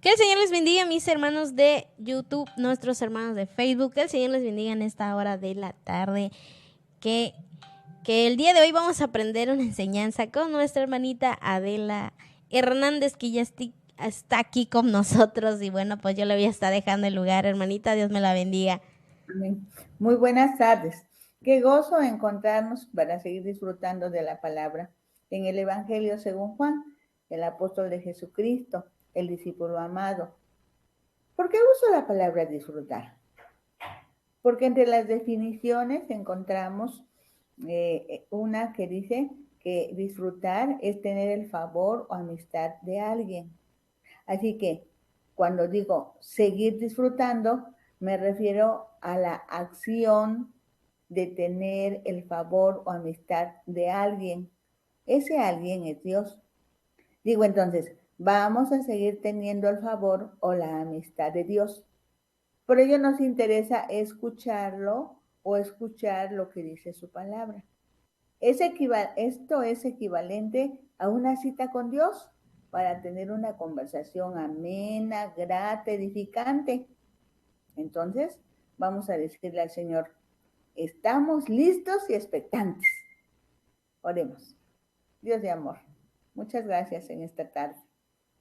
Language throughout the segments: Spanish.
Que el Señor les bendiga, mis hermanos de YouTube, nuestros hermanos de Facebook. Que el Señor les bendiga en esta hora de la tarde. Que el día de hoy vamos a aprender una enseñanza con nuestra hermanita Adela Hernández, que ya está aquí con nosotros. Y bueno, pues yo le voy a estar dejando el lugar, hermanita. Dios me la bendiga. Amén. Muy buenas tardes. Qué gozo encontrarnos para seguir disfrutando de la palabra. En el Evangelio según Juan, el apóstol de Jesucristo, el discípulo amado. ¿Por qué uso la palabra disfrutar? Porque entre las definiciones encontramos una que dice que disfrutar es tener el favor o amistad de alguien. Así que cuando digo seguir disfrutando, me refiero a la acción de tener el favor o amistad de alguien. Ese alguien es Dios. Digo entonces, vamos a seguir teniendo el favor o la amistad de Dios. Por ello nos interesa escucharlo o escuchar lo que dice su palabra. Esto es equivalente a una cita con Dios para tener una conversación amena, grata, edificante. Entonces, vamos a decirle al Señor, estamos listos y expectantes. Oremos. Dios de amor, muchas gracias en esta tarde.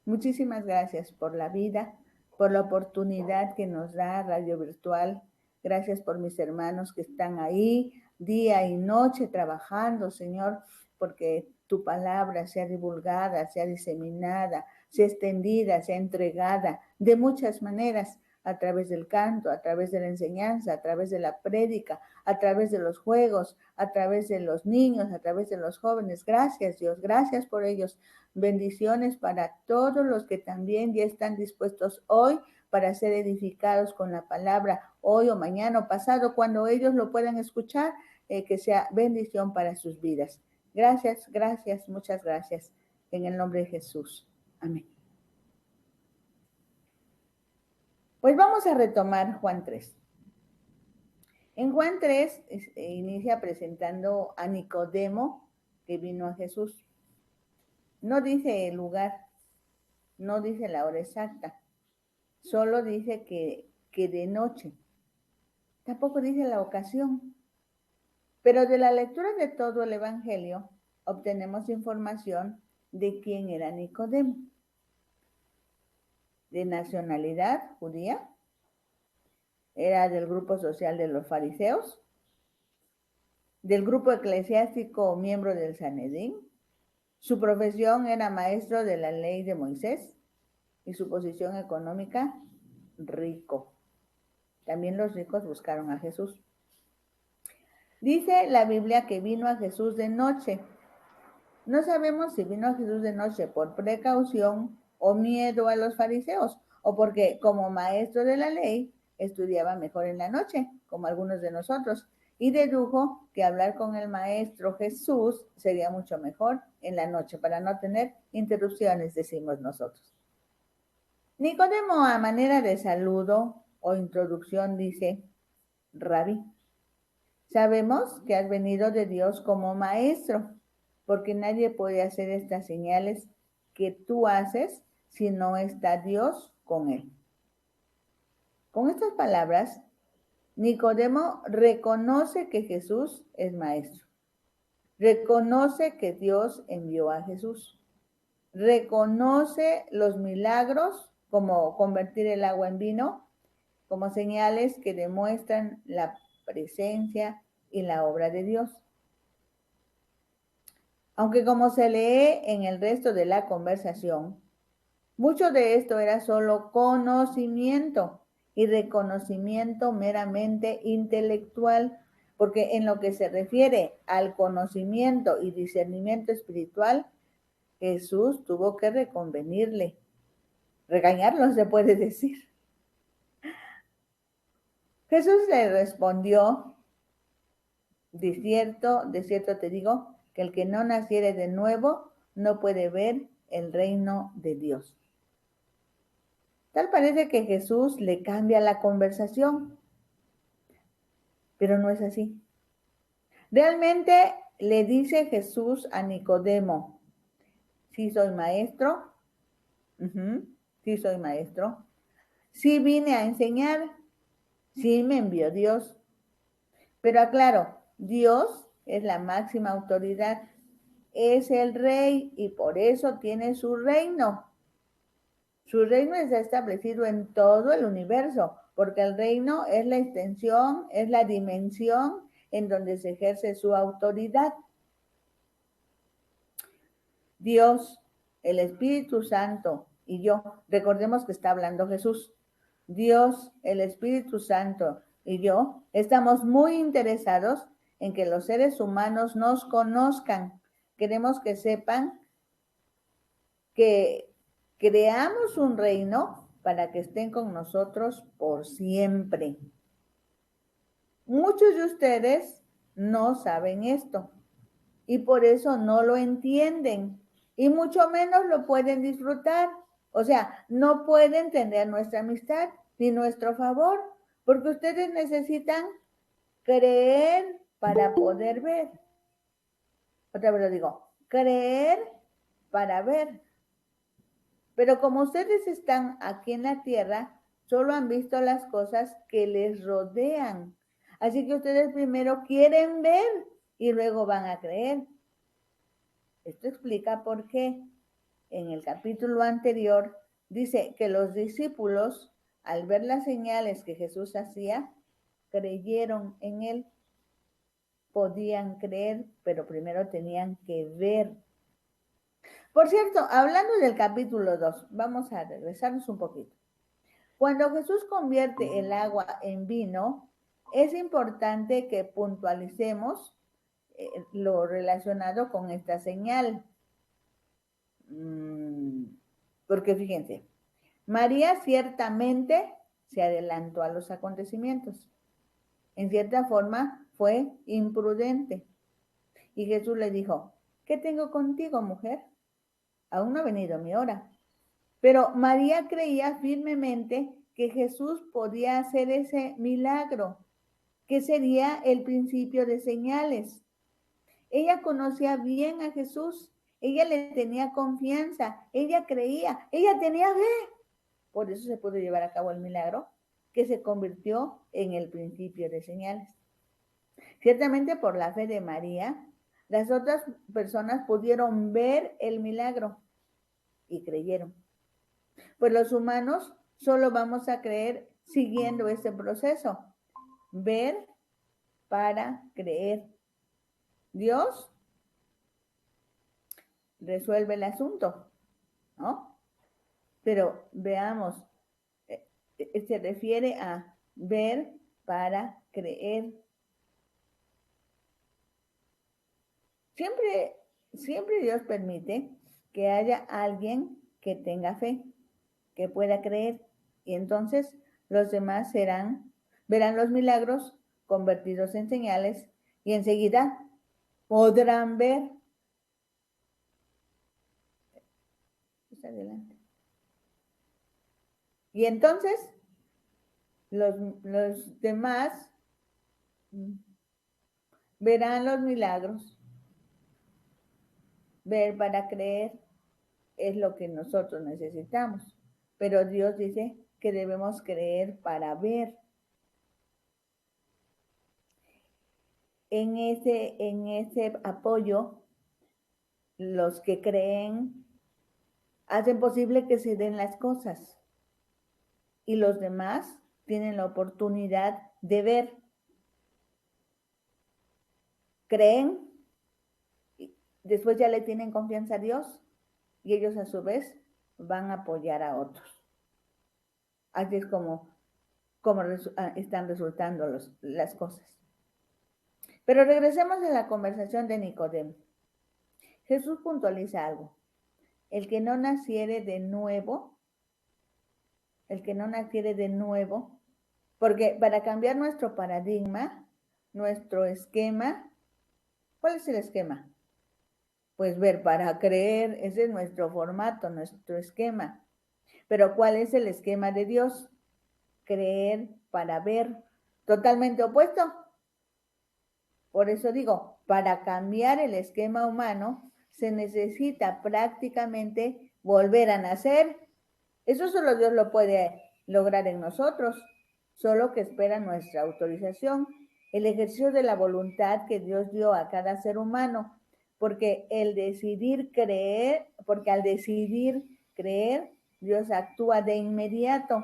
Muchísimas gracias por la vida, por la oportunidad que nos da Radio Virtual. Gracias por mis hermanos que están ahí día y noche trabajando, Señor, porque tu palabra sea divulgada, sea diseminada, sea extendida, sea entregada de muchas maneras, a través del canto, a través de la enseñanza, a través de la prédica, a través de los juegos, a través de los niños, a través de los jóvenes. Gracias, Dios, gracias por ellos. Bendiciones para todos los que también ya están dispuestos hoy para ser edificados con la palabra, hoy o mañana o pasado, cuando ellos lo puedan escuchar, que sea bendición para sus vidas. Gracias, gracias, muchas gracias. En el nombre de Jesús. Amén. Pues vamos a retomar Juan 3. En Juan 3 inicia presentando a Nicodemo, que vino a Jesús. No dice el lugar, no dice la hora exacta, solo dice que de noche. Tampoco dice la ocasión. Pero de la lectura de todo el Evangelio obtenemos información de quién era Nicodemo. De nacionalidad judía, era del grupo social de los fariseos, del grupo eclesiástico o miembro del Sanedrín. Su profesión era maestro de la ley de Moisés y su posición económica, rico. También los ricos buscaron a Jesús. Dice la Biblia que vino a Jesús de noche. No sabemos si vino a Jesús de noche por precaución o miedo a los fariseos, o porque como maestro de la ley estudiaba mejor en la noche, como algunos de nosotros, y dedujo que hablar con el maestro Jesús sería mucho mejor en la noche para no tener interrupciones, decimos nosotros. Nicodemo, a manera de saludo o introducción, dice: Rabí, sabemos que has venido de Dios como maestro, porque nadie puede hacer estas señales que tú haces si no está Dios con él. Con estas palabras, Nicodemo reconoce que Jesús es maestro, reconoce que Dios envió a Jesús, reconoce los milagros como convertir el agua en vino, como señales que demuestran la presencia y la obra de Dios. Aunque como se lee en el resto de la conversación, mucho de esto era solo conocimiento y reconocimiento meramente intelectual, porque en lo que se refiere al conocimiento y discernimiento espiritual, Jesús tuvo que reconvenirle, regañarlo se puede decir. Jesús le respondió: de cierto te digo, que el que no naciere de nuevo no puede ver el reino de Dios. Tal parece que Jesús le cambia la conversación, pero no es así. Realmente le dice Jesús a Nicodemo: sí soy maestro, sí soy maestro, sí vine a enseñar, sí me envió Dios. Pero aclaro, Dios es la máxima autoridad, es el rey y por eso tiene su reino. Su reino está establecido en todo el universo, porque el reino es la extensión, es la dimensión en donde se ejerce su autoridad. Dios, el Espíritu Santo y yo, recordemos que está hablando Jesús, Dios, el Espíritu Santo y yo estamos muy interesados en que los seres humanos nos conozcan. Queremos que sepan que creamos un reino para que estén con nosotros por siempre. Muchos de ustedes no saben esto y por eso no lo entienden y mucho menos lo pueden disfrutar. O sea, no pueden tener nuestra amistad ni nuestro favor, porque ustedes necesitan creer para poder ver. Otra vez lo digo, creer para ver. Pero como ustedes están aquí en la tierra, solo han visto las cosas que les rodean. Así que ustedes primero quieren ver y luego van a creer. Esto explica por qué en el capítulo anterior dice que los discípulos, al ver las señales que Jesús hacía, creyeron en él. Podían creer, pero primero tenían que ver. Por cierto, hablando del capítulo 2, vamos a regresarnos un poquito. Cuando Jesús convierte el agua en vino, es importante que puntualicemos lo relacionado con esta señal. Porque fíjense, María ciertamente se adelantó a los acontecimientos. En cierta forma fue imprudente. Y Jesús le dijo, ¿qué tengo contigo, mujer? Aún no ha venido mi hora. Pero María creía firmemente que Jesús podía hacer ese milagro, que sería el principio de señales. Ella conocía bien a Jesús, ella le tenía confianza, ella creía, ella tenía fe. Por eso se pudo llevar a cabo el milagro, que se convirtió en el principio de señales. Ciertamente por la fe de María, las otras personas pudieron ver el milagro y creyeron. Pues los humanos solo vamos a creer siguiendo este proceso. Ver para creer. Dios resuelve el asunto, ¿no? Pero veamos, se refiere a ver para creer. Siempre Dios permite que haya alguien que tenga fe, que pueda creer, y entonces los demás verán los milagros convertidos en señales y enseguida podrán ver. Adelante. Y entonces los demás verán los milagros. Ver para creer es lo que nosotros necesitamos. Pero Dios dice que debemos creer para ver. En ese apoyo, los que creen hacen posible que se den las cosas. Y los demás tienen la oportunidad de ver. Creen, y después ya le tienen confianza a Dios y ellos a su vez van a apoyar a otros. Así es como están resultando las cosas. Pero regresemos a la conversación de Nicodemo. Jesús puntualiza algo. El que no naciere de nuevo, porque para cambiar nuestro paradigma, nuestro esquema, ¿cuál es el esquema? Pues ver para creer, ese es nuestro formato, nuestro esquema. Pero ¿cuál es el esquema de Dios? Creer para ver. Totalmente opuesto. Por eso digo, para cambiar el esquema humano se necesita prácticamente volver a nacer. Eso solo Dios lo puede lograr en nosotros, solo que espera nuestra autorización, el ejercicio de la voluntad que Dios dio a cada ser humano, porque al decidir creer, Dios actúa de inmediato.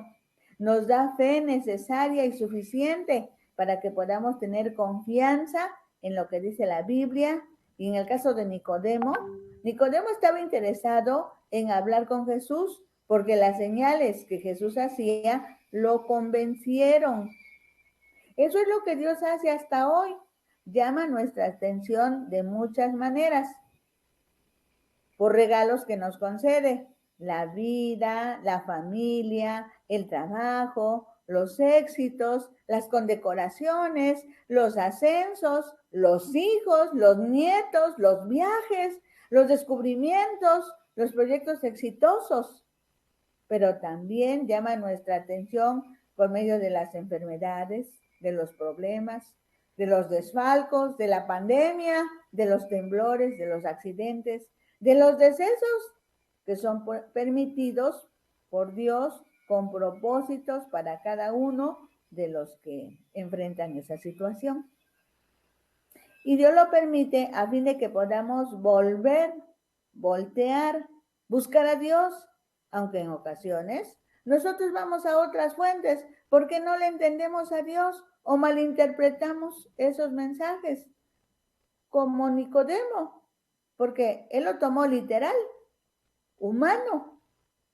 Nos da fe necesaria y suficiente para que podamos tener confianza en lo que dice la Biblia. Y en el caso de Nicodemo, Nicodemo estaba interesado en hablar con Jesús porque las señales que Jesús hacía lo convencieron. Eso es lo que Dios hace hasta hoy. Llama nuestra atención de muchas maneras, por regalos que nos concede: la vida, la familia, el trabajo, los éxitos, las condecoraciones, los ascensos, los hijos, los nietos, los viajes, los descubrimientos, los proyectos exitosos. Pero también llama nuestra atención por medio de las enfermedades, de los problemas, de los desfalcos, de la pandemia, de los temblores, de los accidentes, de los decesos que son permitidos por Dios con propósitos para cada uno de los que enfrentan esa situación. Y Dios lo permite a fin de que podamos voltear, buscar a Dios, aunque en ocasiones nosotros vamos a otras fuentes porque no le entendemos a Dios o malinterpretamos esos mensajes, como Nicodemo, porque él lo tomó literal, humano,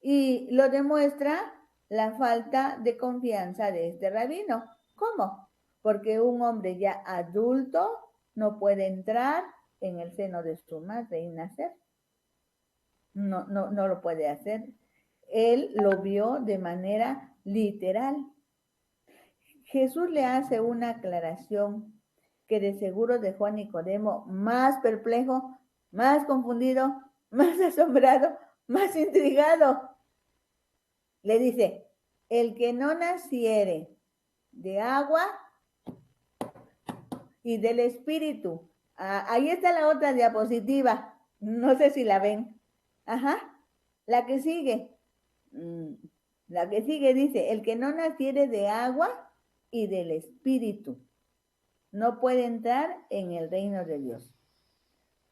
y lo demuestra la falta de confianza de este rabino. ¿Cómo? Porque un hombre ya adulto no puede entrar en el seno de su madre y nacer. No lo puede hacer. Él lo vio de manera literal. Jesús le hace una aclaración que de seguro dejó a Nicodemo más perplejo, más confundido, más asombrado, más intrigado. Le dice: el que no naciere de agua y del Espíritu. Ahí está la otra diapositiva. No sé si la ven. Ajá. La que sigue. La que sigue dice: el que no naciere de agua y del Espíritu no puede entrar en el reino de Dios.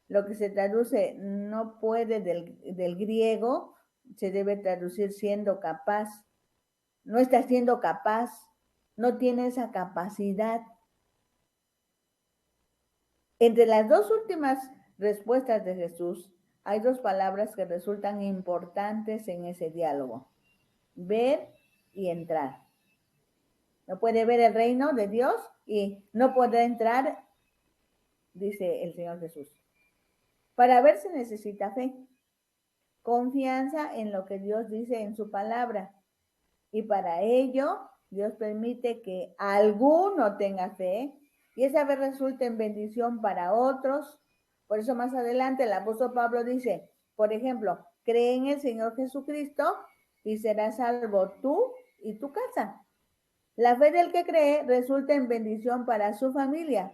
Lo que se traduce no puede del griego, se debe traducir siendo capaz. No está siendo capaz, no tiene esa capacidad. Entre las dos últimas respuestas de Jesús, hay dos palabras que resultan importantes en ese diálogo: ver y entrar. No puede ver el reino de Dios y no podrá entrar, dice el Señor Jesús. Para ver se necesita fe, confianza en lo que Dios dice en su palabra. Y para ello, Dios permite que alguno tenga fe y esa fe resulta en bendición para otros. Por eso más adelante el apóstol Pablo dice, por ejemplo, cree en el Señor Jesucristo y serás salvo tú y tu casa. La fe del que cree resulta en bendición para su familia.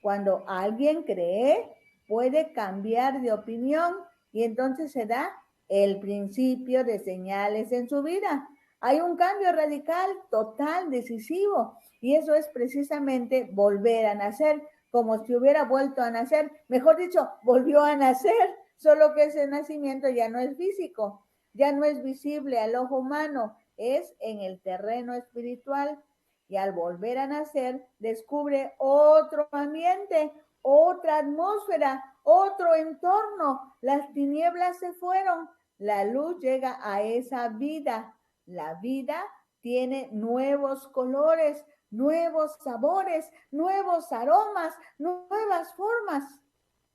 Cuando alguien cree, puede cambiar de opinión y entonces se da el principio de señales en su vida. Hay un cambio radical, total, decisivo, y eso es precisamente volver a nacer, como si hubiera vuelto a nacer. Mejor dicho, volvió a nacer, solo que ese nacimiento ya no es físico, ya no es visible al ojo humano, es en el terreno espiritual. Y al volver a nacer, descubre otro ambiente, otra atmósfera, otro entorno. Las tinieblas se fueron, la luz llega a esa vida. La vida tiene nuevos colores, nuevos sabores, nuevos aromas, nuevas formas.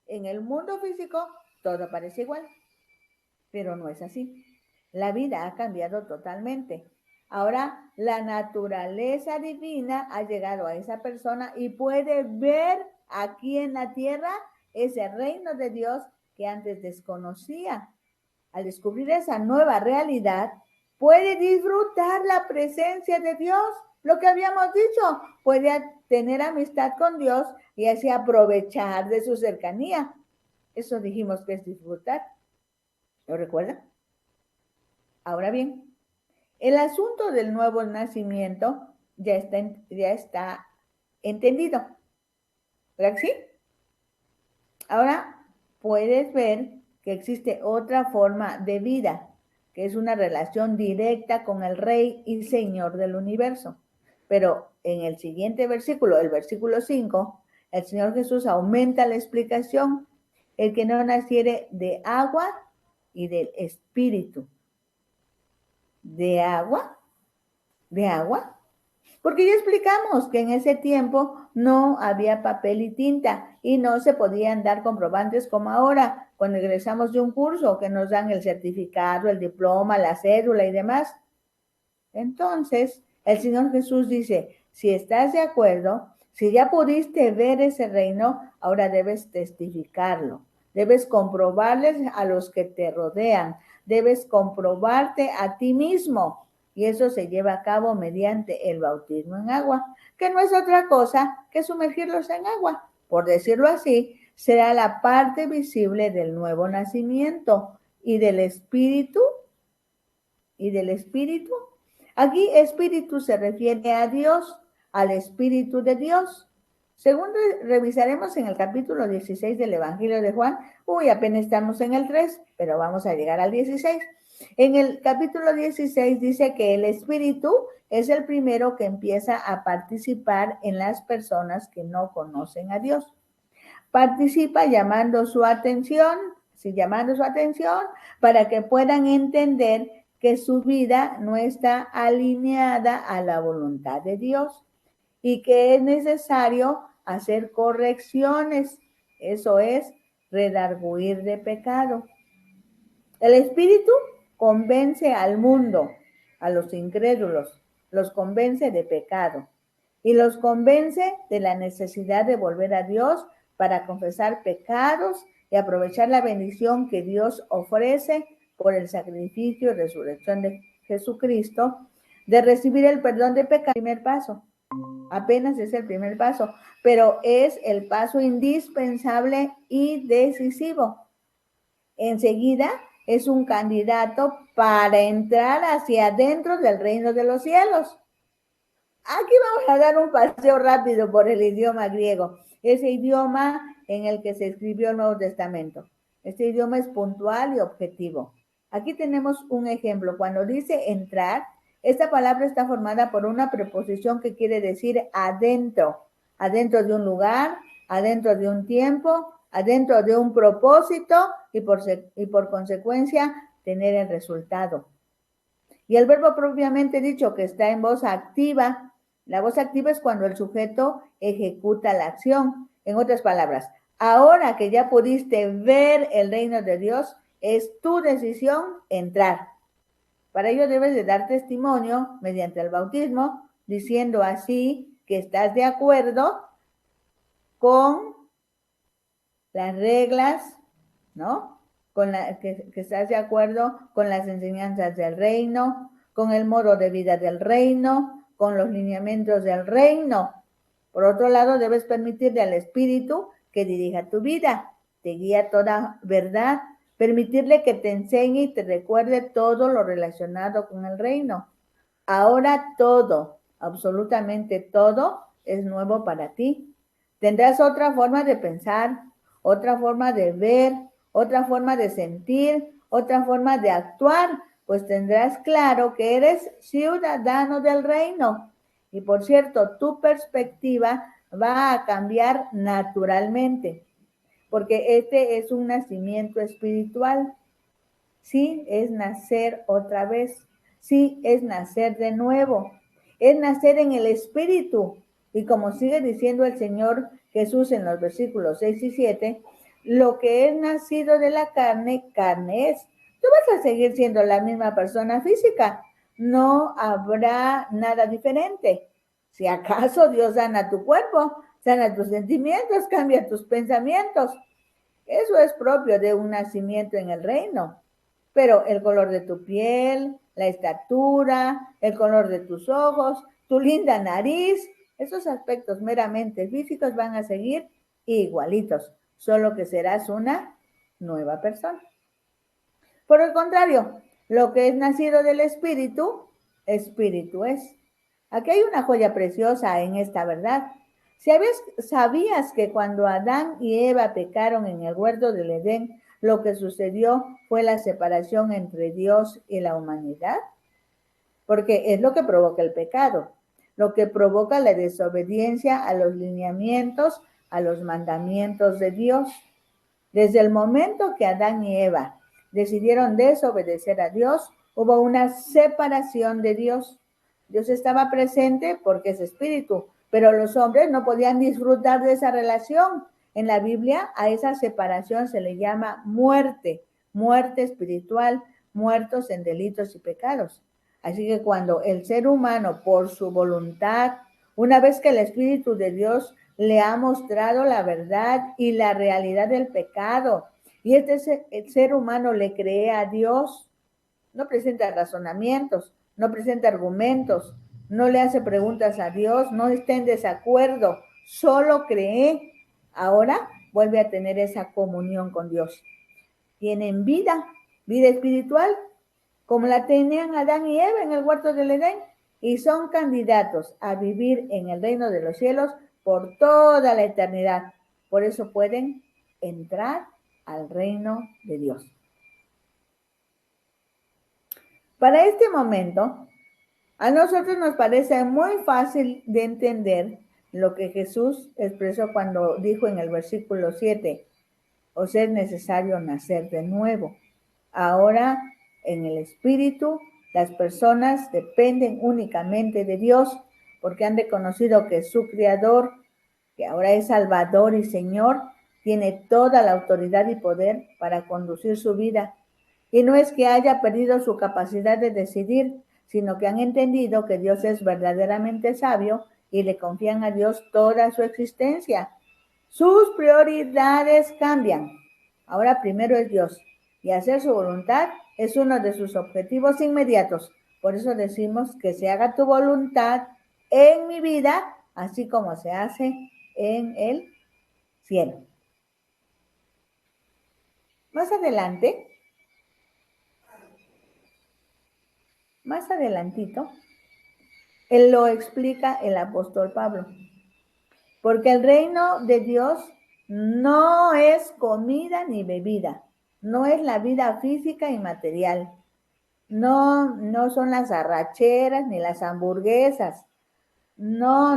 En el mundo físico todo parece igual, pero no es así. La vida ha cambiado totalmente. Ahora la naturaleza divina ha llegado a esa persona y puede ver aquí en la tierra ese reino de Dios que antes desconocía. Al descubrir esa nueva realidad, puede disfrutar la presencia de Dios, lo que habíamos dicho, puede tener amistad con Dios y así aprovechar de su cercanía. Eso dijimos que es disfrutar. ¿Lo recuerdan? Ahora bien, el asunto del nuevo nacimiento ya está entendido. ¿Verdad que sí? Ahora puedes ver que existe otra forma de vida, que es una relación directa con el Rey y Señor del universo. Pero en el siguiente versículo, el versículo 5, el Señor Jesús aumenta la explicación. El que no naciere de agua y del Espíritu. ¿De agua? ¿De agua? Porque ya explicamos que en ese tiempo no había papel y tinta y no se podían dar comprobantes como ahora, cuando egresamos de un curso que nos dan el certificado, el diploma, la cédula y demás. Entonces, el Señor Jesús dice, si estás de acuerdo, si ya pudiste ver ese reino, ahora debes testificarlo. Debes comprobarles a los que te rodean. Debes comprobarte a ti mismo. Y eso se lleva a cabo mediante el bautismo en agua, que no es otra cosa que sumergirlos en agua. Por decirlo así, será la parte visible del nuevo nacimiento y del Espíritu. Aquí espíritu se refiere a Dios, al Espíritu de Dios. Según revisaremos en el capítulo 16 del Evangelio de Juan, apenas estamos en el 3, pero vamos a llegar al 16. En el capítulo 16 dice que el Espíritu es el primero que empieza a participar en las personas que no conocen a Dios. Participa llamando su atención para que puedan entender que su vida no está alineada a la voluntad de Dios y que es necesario hacer correcciones, eso es, redarguir de pecado. El Espíritu convence al mundo, a los incrédulos, los convence de pecado y los convence de la necesidad de volver a Dios para confesar pecados y aprovechar la bendición que Dios ofrece por el sacrificio y resurrección de Jesucristo, de recibir el perdón de pecado. Primer paso, apenas es el primer paso, pero es el paso indispensable y decisivo. Enseguida es un candidato para entrar hacia adentro del reino de los cielos. Aquí vamos a dar un paseo rápido por el idioma griego, ese idioma en el que se escribió el Nuevo Testamento. Este idioma es puntual y objetivo. Aquí tenemos un ejemplo. Cuando dice entrar, esta palabra está formada por una preposición que quiere decir adentro, adentro de un lugar, adentro de un tiempo, adentro de un propósito y por consecuencia tener el resultado. Y el verbo propiamente dicho que está en voz activa, la voz activa es cuando el sujeto ejecuta la acción. En otras palabras, ahora que ya pudiste ver el reino de Dios, es tu decisión entrar. Para ello debes de dar testimonio mediante el bautismo, diciendo así que estás de acuerdo con las reglas, ¿no? Que estás de acuerdo con las enseñanzas del reino, con el modo de vida del reino, con los lineamientos del reino. Por otro lado, debes permitirle al Espíritu que dirija tu vida, te guía toda verdad, permitirle que te enseñe y te recuerde todo lo relacionado con el reino. Ahora todo, absolutamente todo, es nuevo para ti. Tendrás otra forma de pensar, otra forma de ver, otra forma de sentir, otra forma de actuar, pues tendrás claro que eres ciudadano del reino. Y por cierto, tu perspectiva va a cambiar naturalmente, porque este es un nacimiento espiritual. Sí, es nacer otra vez. Sí, es nacer de nuevo. Es nacer en el Espíritu. Y como sigue diciendo el Señor Jesús en los versículos 6 y 7, lo que es nacido de la carne, carne es. Tú vas a seguir siendo la misma persona física. No habrá nada diferente. Si acaso Dios sana tu cuerpo, sana tus sentimientos, cambia tus pensamientos. Eso es propio de un nacimiento en el reino. Pero el color de tu piel, la estatura, el color de tus ojos, tu linda nariz, esos aspectos meramente físicos van a seguir igualitos, solo que serás una nueva persona. Por el contrario, Lo que es nacido del Espíritu, Espíritu es. Aquí hay una joya preciosa en esta verdad. ¿Sabías que cuando Adán y Eva pecaron en el huerto del Edén, lo que sucedió fue la separación entre Dios y la humanidad? Porque es lo que provoca el pecado, lo que provoca la desobediencia a los lineamientos, a los mandamientos de Dios. Desde el momento que Adán y Eva decidieron desobedecer a Dios, hubo una separación de Dios. Dios estaba presente porque es espíritu, pero los hombres no podían disfrutar de esa relación. En la Biblia a esa separación se le llama muerte, muerte espiritual, muertos en delitos y pecados. Así que cuando el ser humano, por su voluntad, una vez que el Espíritu de Dios le ha mostrado la verdad y la realidad del pecado, y el ser humano le cree a Dios, no presenta razonamientos, no presenta argumentos, no le hace preguntas a Dios, no está en desacuerdo, solo cree. Ahora vuelve a tener esa comunión con Dios. Tienen vida, vida espiritual, como la tenían Adán y Eva en el huerto del Edén, y son candidatos a vivir en el reino de los cielos por toda la eternidad. Por eso pueden entrar al reino de Dios. Para este momento, a nosotros nos parece muy fácil de entender lo que Jesús expresó cuando dijo en el versículo 7, os es necesario nacer de nuevo. Ahora, en el Espíritu, las personas dependen únicamente de Dios porque han reconocido que su Creador, que ahora es Salvador y Señor, tiene toda la autoridad y poder para conducir su vida. Y no es que haya perdido su capacidad de decidir, sino que han entendido que Dios es verdaderamente sabio y le confían a Dios toda su existencia. Sus prioridades cambian. Ahora primero es Dios, y hacer su voluntad es uno de sus objetivos inmediatos. Por eso decimos que se haga tu voluntad en mi vida, así como se hace en el cielo. Más adelantito, él lo explica el apóstol Pablo. Porque el reino de Dios no es comida ni bebida, no es la vida física y material, no son las arracheras ni las hamburguesas, no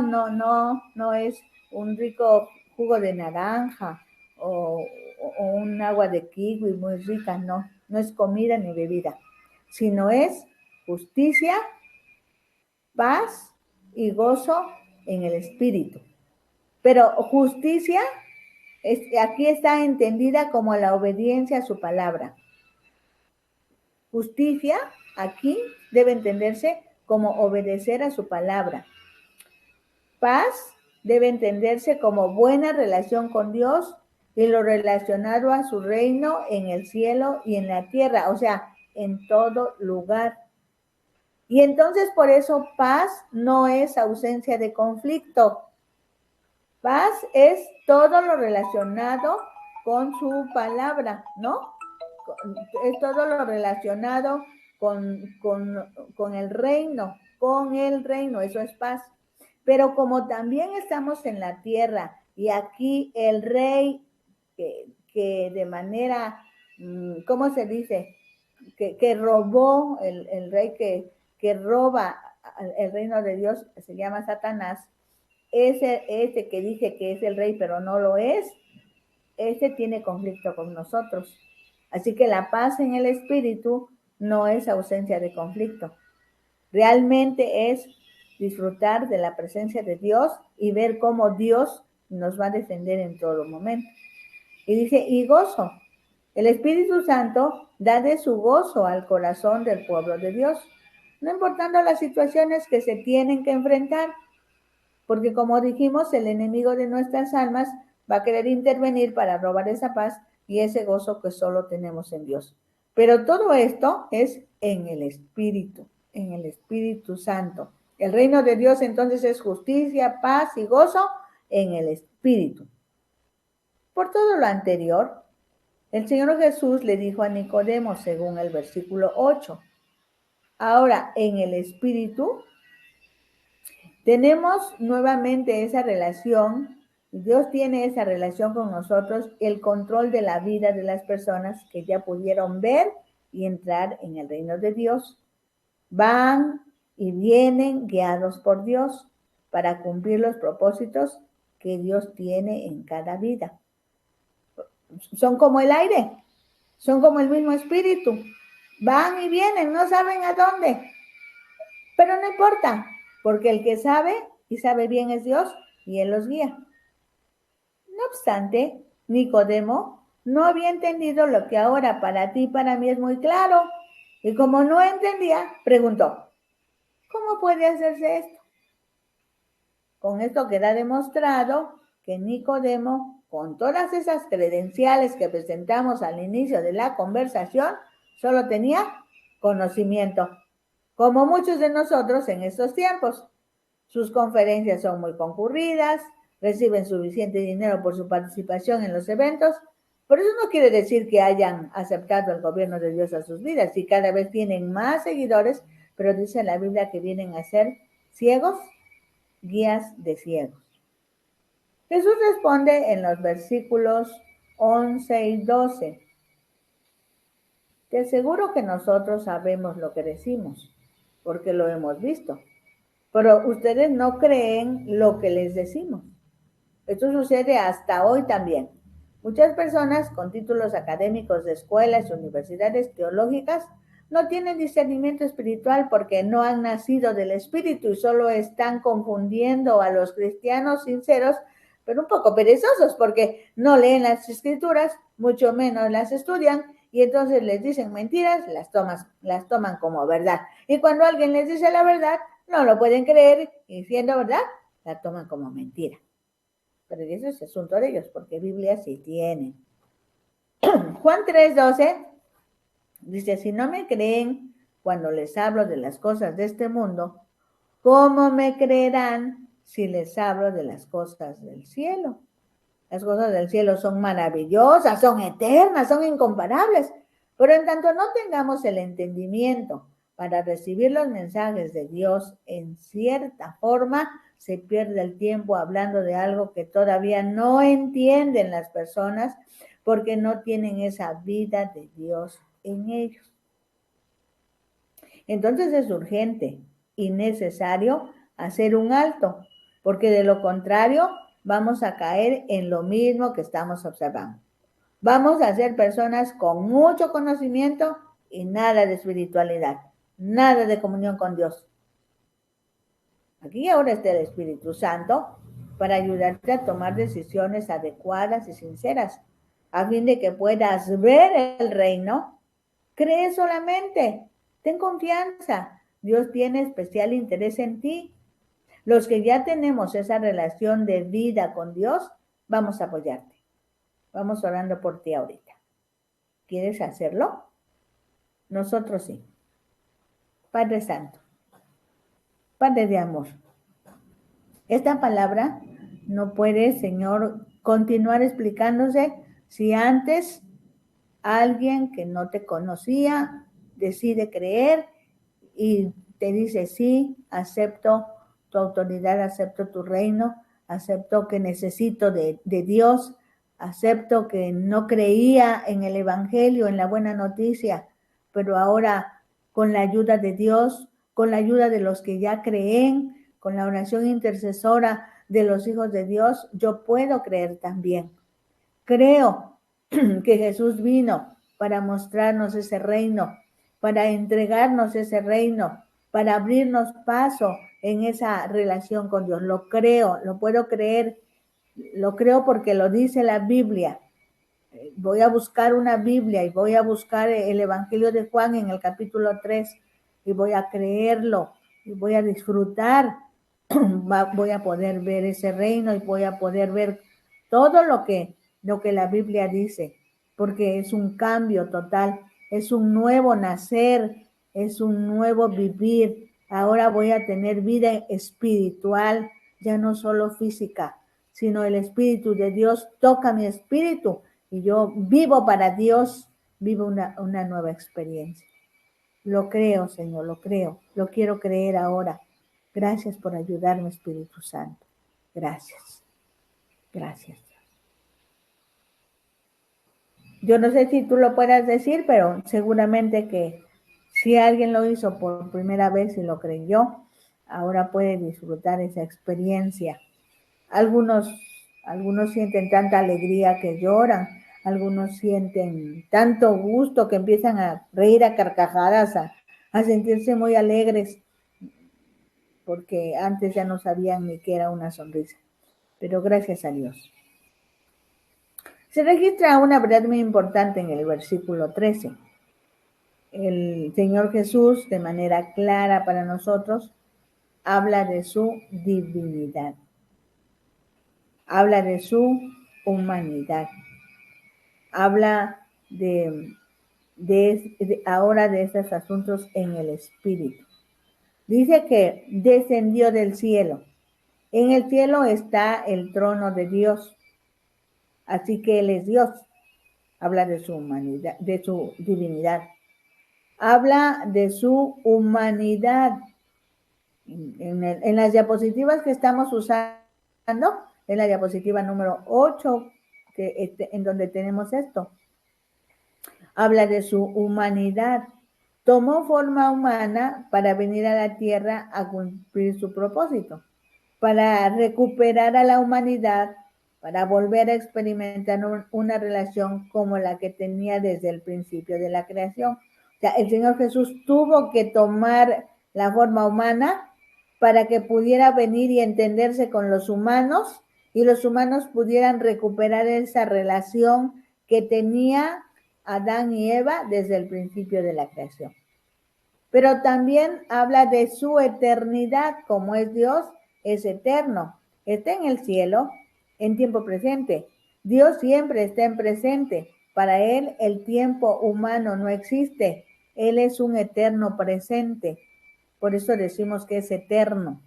es un rico jugo de naranja o un agua de kiwi muy rica, no es comida ni bebida, sino es justicia, paz y gozo en el Espíritu. Pero justicia aquí está entendida como la obediencia a su palabra. Justicia aquí debe entenderse como obedecer a su palabra. Paz debe entenderse como buena relación con Dios y lo relacionado a su reino en el cielo y en la tierra, o sea, en todo lugar. Y entonces por eso paz no es ausencia de conflicto. Paz es todo lo relacionado con su palabra, ¿no? Es todo lo relacionado con el reino, eso es paz. Pero como también estamos en la tierra y aquí el rey que de manera, ¿cómo se dice? Que robó, el rey que roba el reino de Dios, se llama Satanás. Ese que dice que es el rey, pero no lo es, ese tiene conflicto con nosotros. Así que la paz en el espíritu no es ausencia de conflicto. Realmente es disfrutar de la presencia de Dios y ver cómo Dios nos va a defender en todo momento. Y dice, y gozo. El Espíritu Santo da de su gozo al corazón del pueblo de Dios, no importando las situaciones que se tienen que enfrentar. Porque como dijimos, el enemigo de nuestras almas va a querer intervenir para robar esa paz y ese gozo que solo tenemos en Dios. Pero todo esto es en el Espíritu Santo. El reino de Dios entonces es justicia, paz y gozo en el Espíritu. Por todo lo anterior, El Señor Jesús le dijo a Nicodemo, según el versículo 8, ahora en el Espíritu tenemos nuevamente esa relación, Dios tiene esa relación con nosotros, el control de la vida de las personas que ya pudieron ver y entrar en el reino de Dios. Van y vienen guiados por Dios para cumplir los propósitos que Dios tiene en cada vida. Son como el aire, son como el mismo espíritu. Van y vienen, no saben a dónde. Pero no importa, porque el que sabe y sabe bien es Dios y Él los guía. No obstante, Nicodemo no había entendido lo que ahora para ti y para mí es muy claro. Y como no entendía, preguntó, ¿cómo puede hacerse esto? Con esto queda demostrado que Nicodemo, con todas esas credenciales que presentamos al inicio de la conversación, solo tenía conocimiento, como muchos de nosotros en estos tiempos. Sus conferencias son muy concurridas, reciben suficiente dinero por su participación en los eventos, pero eso no quiere decir que hayan aceptado el gobierno de Dios a sus vidas y cada vez tienen más seguidores, pero dice la Biblia que vienen a ser ciegos, guías de ciegos. Jesús responde en los versículos 11 y 12. Te aseguro que nosotros sabemos lo que decimos, porque lo hemos visto, pero ustedes no creen lo que les decimos. Esto sucede hasta hoy también. Muchas personas con títulos académicos de escuelas y universidades teológicas no tienen discernimiento espiritual porque no han nacido del Espíritu y solo están confundiendo a los cristianos sinceros, pero un poco perezosos porque no leen las Escrituras, mucho menos las estudian, y entonces les dicen mentiras, las toman como verdad. Y cuando alguien les dice la verdad, no lo pueden creer y siendo verdad, la toman como mentira. Pero eso es asunto de ellos, porque Biblia sí tiene. Juan 3:12 dice, si no me creen cuando les hablo de las cosas de este mundo, ¿cómo me creerán si les hablo de las cosas del cielo? Las cosas del cielo son maravillosas, son eternas, son incomparables. Pero en tanto no tengamos el entendimiento para recibir los mensajes de Dios en cierta forma, se pierde el tiempo hablando de algo que todavía no entienden las personas porque no tienen esa vida de Dios en ellos. Entonces es urgente y necesario hacer un alto, porque de lo contrario vamos a caer en lo mismo que estamos observando. Vamos a ser personas con mucho conocimiento y nada de espiritualidad, nada de comunión con Dios. Aquí ahora está el Espíritu Santo para ayudarte a tomar decisiones adecuadas y sinceras, a fin de que puedas ver el reino. Cree solamente, ten confianza. Dios tiene especial interés en ti. Los que ya tenemos esa relación de vida con Dios, vamos a apoyarte. Vamos orando por ti ahorita. ¿Quieres hacerlo? Nosotros sí. Padre Santo, Padre de amor, esta palabra no puede, Señor, continuar explicándose si antes alguien que no te conocía decide creer y te dice, sí, acepto tu autoridad, acepto tu reino, acepto que necesito de Dios, acepto que no creía en el Evangelio, en la buena noticia, pero ahora con la ayuda de Dios, con la ayuda de los que ya creen, con la oración intercesora de los hijos de Dios, yo puedo creer también. Creo que Jesús vino para mostrarnos ese reino, para entregarnos ese reino, para abrirnos paso en esa relación con Dios. Lo creo, lo puedo creer, lo creo porque lo dice la Biblia. Voy a buscar una Biblia y voy a buscar el Evangelio de Juan en el capítulo 3 y voy a creerlo y voy a disfrutar, voy a poder ver ese reino y voy a poder ver todo lo que la Biblia dice, porque es un cambio total, es un nuevo nacer, es un nuevo vivir. Ahora voy a tener vida espiritual, ya no solo física, sino el Espíritu de Dios toca mi espíritu y yo vivo para Dios, vivo una nueva experiencia. Lo creo, Señor, lo creo, lo quiero creer ahora. Gracias por ayudarme, Espíritu Santo. Gracias, gracias. Yo no sé si tú lo puedas decir, pero seguramente que si alguien lo hizo por primera vez y lo creyó, ahora puede disfrutar esa experiencia. Algunos sienten tanta alegría que lloran, algunos sienten tanto gusto que empiezan a reír a carcajadas, a sentirse muy alegres, porque antes ya no sabían ni qué era una sonrisa. Pero gracias a Dios. Se registra una verdad muy importante en el versículo 13. El Señor Jesús, de manera clara para nosotros, habla de su divinidad, habla de su humanidad, habla ahora de estos asuntos en el Espíritu. Dice que descendió del cielo. En el cielo está el trono de Dios, así que Él es Dios. Habla de su humanidad, de su divinidad. Habla de su humanidad. En las diapositivas que estamos usando, en la diapositiva número 8, en donde tenemos esto, habla de su humanidad. Tomó forma humana para venir a la tierra a cumplir su propósito, para recuperar a la humanidad, para volver a experimentar una relación como la que tenía desde el principio de la creación. O sea, el Señor Jesús tuvo que tomar la forma humana para que pudiera venir y entenderse con los humanos y los humanos pudieran recuperar esa relación que tenía Adán y Eva desde el principio de la creación. Pero también habla de su eternidad, como es Dios, es eterno. Está en el cielo, en tiempo presente. Dios siempre está en presente. Para Él el tiempo humano no existe. Él es un eterno presente. Por eso decimos que es eterno.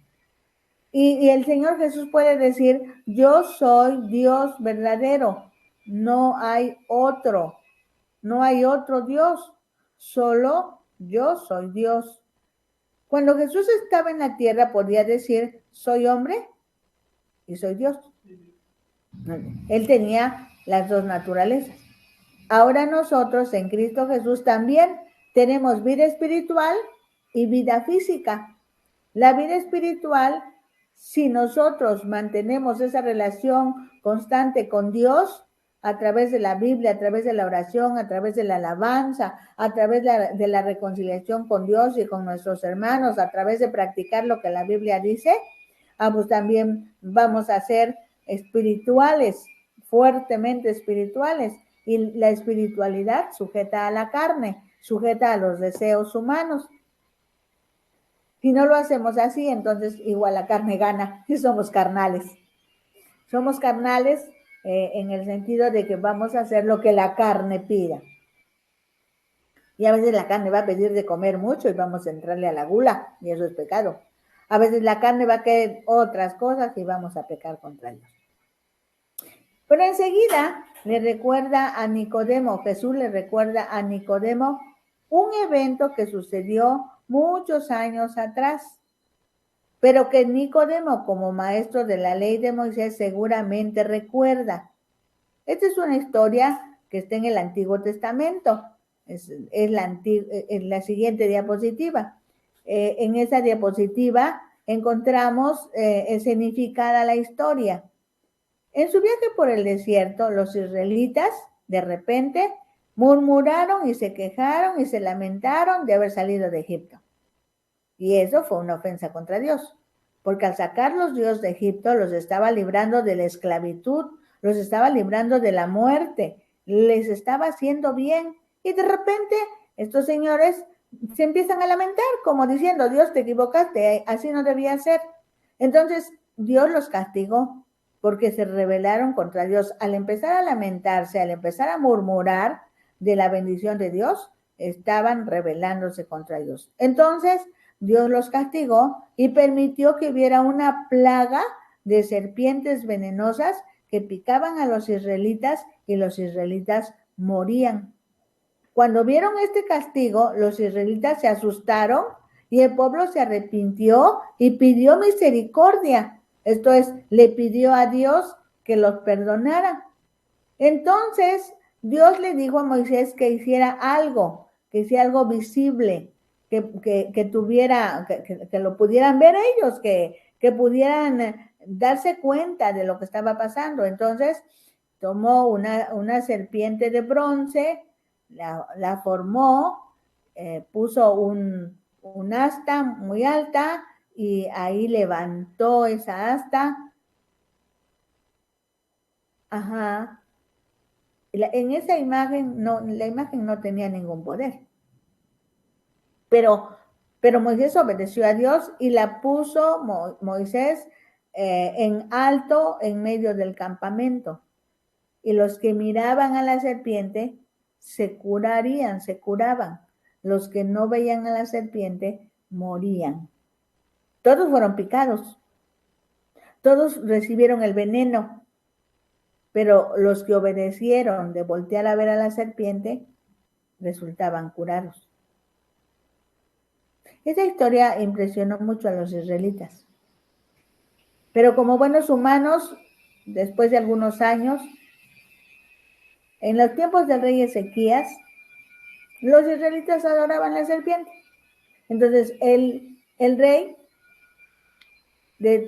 Y el Señor Jesús puede decir, yo soy Dios verdadero. No hay otro Dios, solo yo soy Dios. Cuando Jesús estaba en la tierra podía decir, soy hombre y soy Dios. Él tenía las dos naturalezas. Ahora nosotros en Cristo Jesús también tenemos vida espiritual y vida física. La vida espiritual, si nosotros mantenemos esa relación constante con Dios, a través de la Biblia, a través de la oración, a través de la alabanza, a través de la reconciliación con Dios y con nuestros hermanos, a través de practicar lo que la Biblia dice, pues también vamos a ser espirituales, fuertemente espirituales. Y la espiritualidad sujeta a la carne, sujeta a los deseos humanos. Si no lo hacemos así, entonces igual la carne gana y somos carnales. Somos carnales en el sentido de que vamos a hacer lo que la carne pida. Y a veces la carne va a pedir de comer mucho y vamos a entrarle a la gula, y eso es pecado. A veces la carne va a querer otras cosas y vamos a pecar contra Dios. Pero enseguida le recuerda a Nicodemo, Jesús le recuerda a Nicodemo un evento que sucedió muchos años atrás, pero que Nicodemo, como maestro de la ley de Moisés, seguramente recuerda. Esta es una historia que está en el Antiguo Testamento. Es la siguiente diapositiva. En esa diapositiva encontramos escenificada la historia. En su viaje por el desierto, los israelitas, de repente, murmuraron y se quejaron y se lamentaron de haber salido de Egipto. Y eso fue una ofensa contra Dios, porque al sacarlos Dios de Egipto, los estaba librando de la esclavitud, los estaba librando de la muerte, les estaba haciendo bien. Y de repente, estos señores se empiezan a lamentar, como diciendo, Dios, te equivocaste, así no debía ser. Entonces, Dios los castigó, porque se rebelaron contra Dios. Al empezar a lamentarse, al empezar a murmurar de la bendición de Dios, estaban rebelándose contra Dios. Entonces, Dios los castigó y permitió que hubiera una plaga de serpientes venenosas que picaban a los israelitas y los israelitas morían. Cuando vieron este castigo, los israelitas se asustaron y el pueblo se arrepintió y pidió misericordia. Esto es, le pidió a Dios que los perdonara. Entonces, Dios le dijo a Moisés que hiciera algo visible, que tuviera, que lo pudieran ver ellos, que pudieran darse cuenta de lo que estaba pasando. Entonces, tomó una serpiente de bronce, la formó, puso un asta muy alta y ahí levantó esa asta. Ajá. En esa imagen, no, la imagen no tenía ningún poder. Pero Moisés obedeció a Dios y la puso Moisés en alto en medio del campamento. Y los que miraban a la serpiente se curaban. Los que no veían a la serpiente morían. Todos fueron picados. Todos recibieron el veneno. Pero los que obedecieron de voltear a ver a la serpiente resultaban curados. Esa historia impresionó mucho a los israelitas. Pero como buenos humanos, después de algunos años, en los tiempos del rey Ezequías, los israelitas adoraban la serpiente. Entonces el rey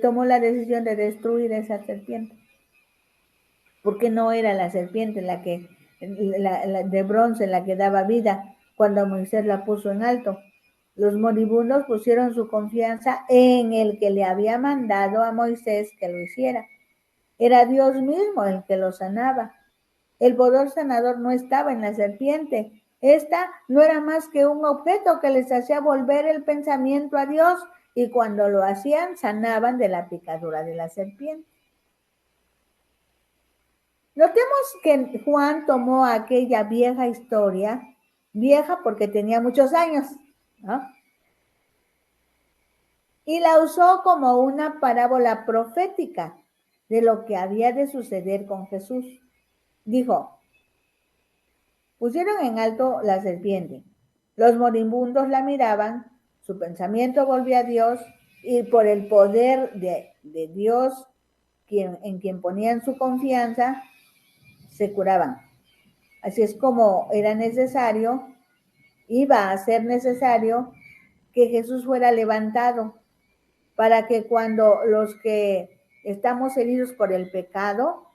tomó la decisión de destruir esa serpiente. Porque no era la serpiente la de bronce la que daba vida cuando Moisés la puso en alto. Los moribundos pusieron su confianza en el que le había mandado a Moisés que lo hiciera. Era Dios mismo el que lo sanaba. El poder sanador no estaba en la serpiente. Esta no era más que un objeto que les hacía volver el pensamiento a Dios y cuando lo hacían sanaban de la picadura de la serpiente. Notemos que Juan tomó aquella vieja historia, vieja porque tenía muchos años, ¿no? Y la usó como una parábola profética de lo que había de suceder con Jesús. Dijo, pusieron en alto la serpiente, los moribundos la miraban, su pensamiento volvía a Dios y por el poder de Dios en quien ponían su confianza, se curaban. Así es como era necesario, iba a ser necesario que Jesús fuera levantado para que cuando los que estamos heridos por el pecado,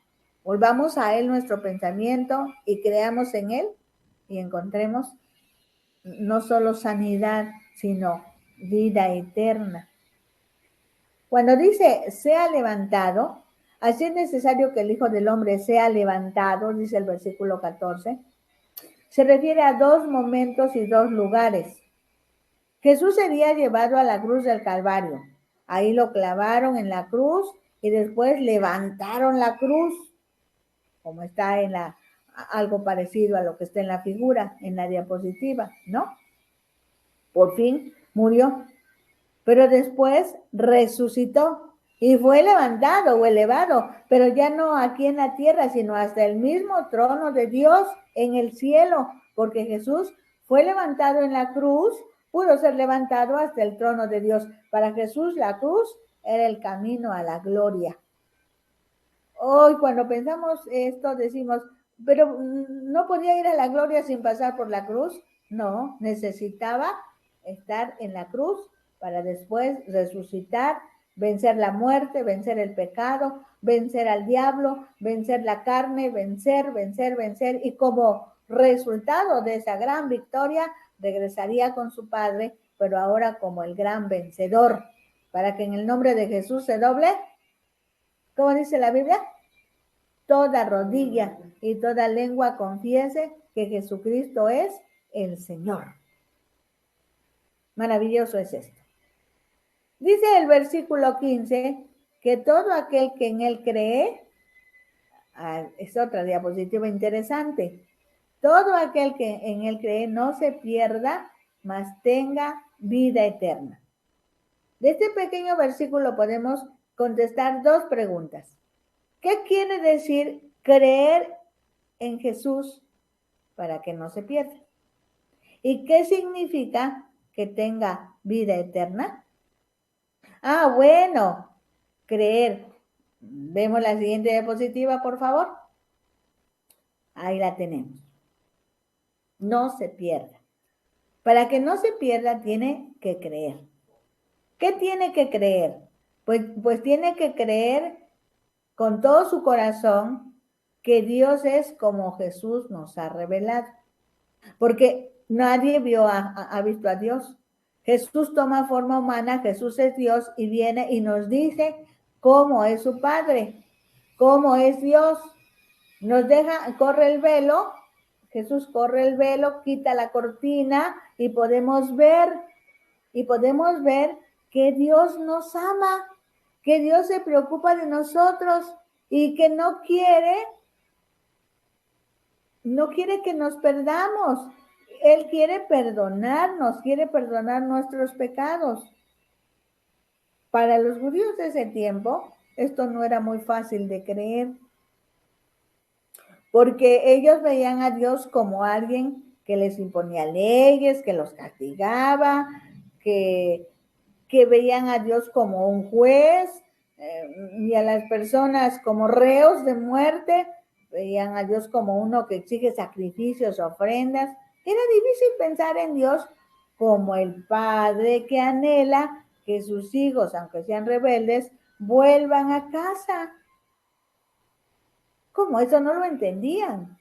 volvamos a Él nuestro pensamiento y creamos en Él y encontremos no solo sanidad, sino vida eterna. Cuando dice sea levantado, así es necesario que el Hijo del Hombre sea levantado, dice el versículo 14, se refiere a dos momentos y dos lugares. Jesús sería llevado a la cruz del Calvario. Ahí lo clavaron en la cruz y después levantaron la cruz, como está en algo parecido a lo que está en la figura, en la diapositiva, ¿no? Por fin murió, pero después resucitó y fue levantado o elevado, pero ya no aquí en la tierra, sino hasta el mismo trono de Dios en el cielo, porque Jesús fue levantado en la cruz, pudo ser levantado hasta el trono de Dios. Para Jesús la cruz era el camino a la gloria. Hoy cuando pensamos esto decimos, pero ¿no podía ir a la gloria sin pasar por la cruz? No, necesitaba estar en la cruz para después resucitar, vencer la muerte, vencer el pecado, vencer al diablo, vencer la carne, vencer, y como resultado de esa gran victoria regresaría con su Padre, pero ahora como el gran vencedor, para que en el nombre de Jesús se doble, ¿cómo dice la Biblia? Toda rodilla y toda lengua confiese que Jesucristo es el Señor. Maravilloso es esto. Dice el versículo 15 que todo aquel que en Él cree, es otra diapositiva interesante, todo aquel que en Él cree no se pierda, mas tenga vida eterna. De este pequeño versículo podemos contestar dos preguntas. ¿Qué quiere decir creer en Jesús para que no se pierda. ¿Y qué significa que tenga vida eterna? Ah, bueno, creer. Vemos la siguiente diapositiva, por favor. Ahí la tenemos. No se pierda. Para que no se pierda, tiene que creer. ¿Qué tiene que creer? Pues tiene que creer con todo su corazón que Dios es como Jesús nos ha revelado. Porque nadie ha visto a Dios. Jesús toma forma humana, Jesús es Dios y viene y nos dice cómo es su Padre, cómo es Dios. Nos deja, corre el velo, Jesús corre el velo, quita la cortina y podemos ver que Dios nos ama, que Dios se preocupa de nosotros y que no quiere que nos perdamos. Él quiere perdonar nuestros pecados. Para los judíos de ese tiempo, esto no era muy fácil de creer, porque ellos veían a Dios como alguien que les imponía leyes, que los castigaba, que veían a Dios como un juez y a las personas como reos de muerte, veían a Dios como uno que exige sacrificios, ofrendas. Era difícil pensar en Dios como el padre que anhela que sus hijos, aunque sean rebeldes, vuelvan a casa. ¿Cómo? Eso no lo entendían.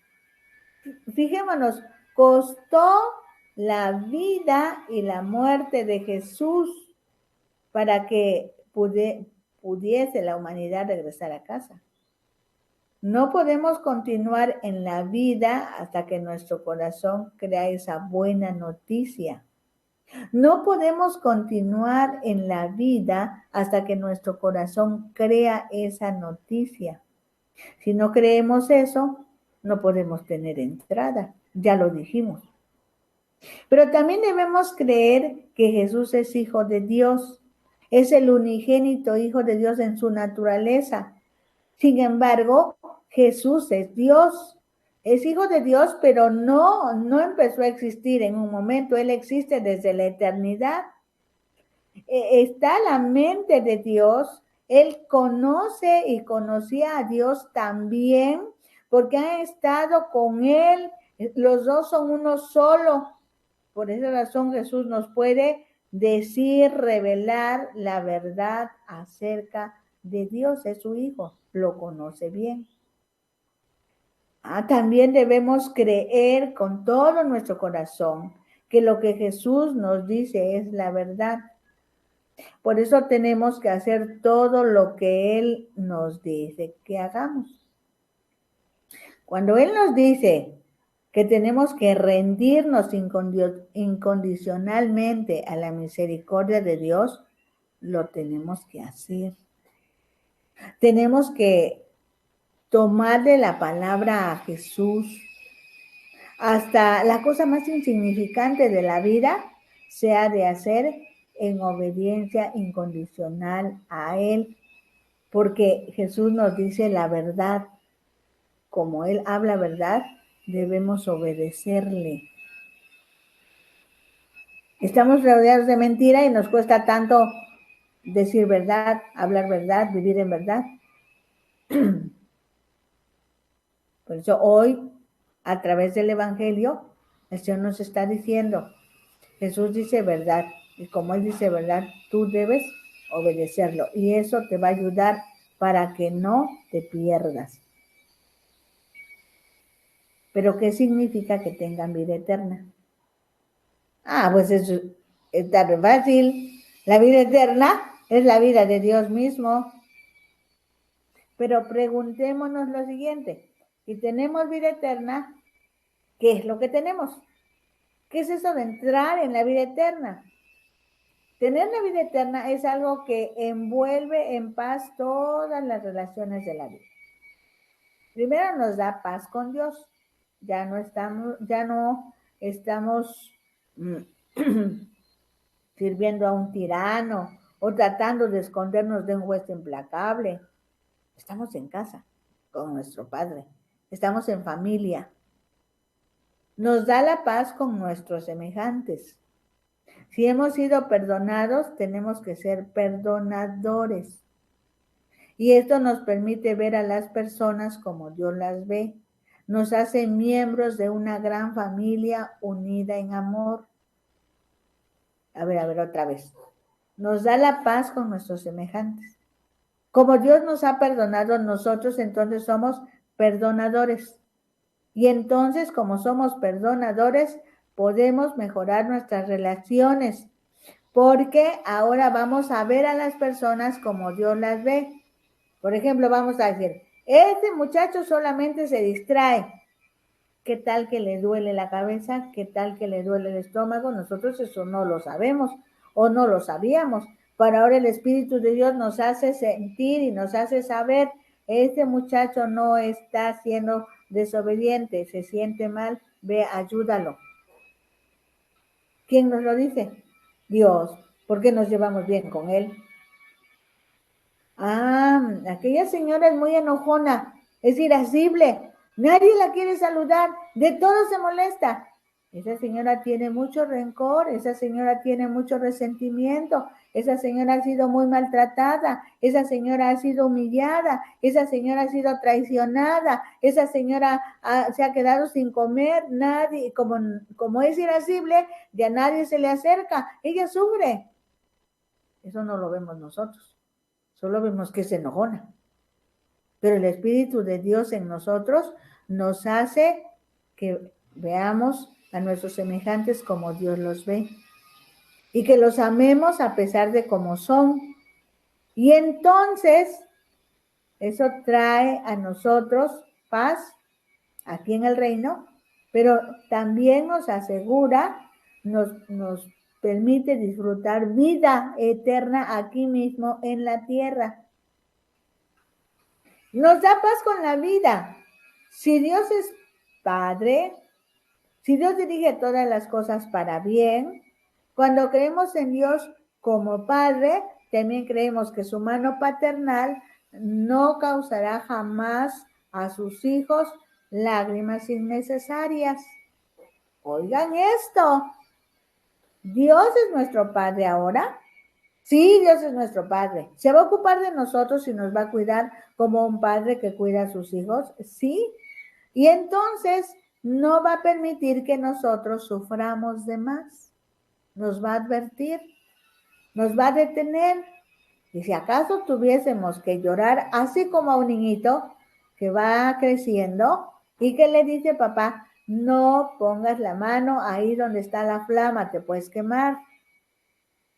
Fijémonos, costó la vida y la muerte de Jesús para que pudiese la humanidad regresar a casa. No podemos continuar en la vida hasta que nuestro corazón crea esa buena noticia. No podemos continuar en la vida hasta que nuestro corazón crea esa noticia. Si no creemos eso, no podemos tener entrada. Ya lo dijimos. Pero también debemos creer que Jesús es hijo de Dios. Es el unigénito hijo de Dios en su naturaleza. Sin embargo, Jesús es Dios. Es hijo de Dios, pero no empezó a existir en un momento. Él existe desde la eternidad. Está la mente de Dios. Él conoce y conocía a Dios también porque ha estado con Él. Los dos son uno solo. Por esa razón Jesús nos puede decir, revelar la verdad acerca de Dios. Es su Hijo, lo conoce bien. También debemos creer con todo nuestro corazón que lo que Jesús nos dice es la verdad. Por eso tenemos que hacer todo lo que Él nos dice que hagamos. Cuando Él nos dice que tenemos que rendirnos incondicionalmente a la misericordia de Dios, lo tenemos que hacer. Tenemos que tomarle la palabra a Jesús. Hasta la cosa más insignificante de la vida se ha de hacer en obediencia incondicional a Él, porque Jesús nos dice la verdad. Como Él habla verdad, debemos obedecerle. Estamos rodeados de mentira y nos cuesta tanto decir verdad, hablar verdad, vivir en verdad. Por eso hoy, a través del Evangelio, el Señor nos está diciendo, Jesús dice verdad, y como Él dice verdad, tú debes obedecerlo, y eso te va a ayudar para que no te pierdas. ¿Pero qué significa que tengan vida eterna? Pues eso es tan fácil. La vida eterna es la vida de Dios mismo. Pero preguntémonos lo siguiente, si tenemos vida eterna, ¿qué es lo que tenemos? ¿Qué es eso de entrar en la vida eterna? Tener la vida eterna es algo que envuelve en paz todas las relaciones de la vida. Primero nos da paz con Dios. Ya no estamos sirviendo a un tirano o tratando de escondernos de un juez implacable. Estamos en casa con nuestro Padre. estamos en familia. Nos da la paz con nuestros semejantes. Si hemos sido perdonados, tenemos que ser perdonadores. Y esto nos permite ver a las personas como Dios las ve. Nos hace miembros de una gran familia unida en amor. A ver, otra vez. Nos da la paz con nuestros semejantes. Como Dios nos ha perdonado, nosotros entonces somos perdonadores. Y entonces, como somos perdonadores, podemos mejorar nuestras relaciones, porque ahora vamos a ver a las personas como Dios las ve. Por ejemplo, vamos a decir, este muchacho solamente se distrae. ¿Qué tal que le duele la cabeza? ¿Qué tal que le duele el estómago? Nosotros eso no lo sabemos o no lo sabíamos. Pero ahora el Espíritu de Dios nos hace sentir y nos hace saber, este muchacho no está siendo desobediente, se siente mal, ve, ayúdalo. ¿Quién nos lo dice? Dios. ¿Por qué nos llevamos bien con él? Aquella señora es muy enojona, es irascible, nadie la quiere saludar, de todo se molesta. Esa señora tiene mucho rencor, esa señora tiene mucho resentimiento, esa señora ha sido muy maltratada, esa señora ha sido humillada, esa señora ha sido traicionada, esa señora se ha quedado sin comer, nadie, como es irascible, ya nadie se le acerca, ella sufre. Eso no lo vemos nosotros. Solo vemos que es enojona. Pero el Espíritu de Dios en nosotros nos hace que veamos a nuestros semejantes como Dios los ve. Y que los amemos a pesar de cómo son. Y entonces, eso trae a nosotros paz aquí en el reino, pero también nos asegura, nos permite disfrutar vida eterna aquí mismo en la tierra. Nos da paz con la vida. Si Dios es Padre, si Dios dirige todas las cosas para bien, cuando creemos en Dios como Padre, también creemos que su mano paternal no causará jamás a sus hijos lágrimas innecesarias. Oigan esto. Dios es nuestro Padre ahora. Sí, Dios es nuestro Padre. ¿Se va a ocupar de nosotros y nos va a cuidar como un padre que cuida a sus hijos? Sí. Y entonces no va a permitir que nosotros suframos de más. Nos va a advertir, nos va a detener. Y si acaso tuviésemos que llorar así como a un niñito que va creciendo y que le dice, papá, no pongas la mano ahí donde está la flama, te puedes quemar.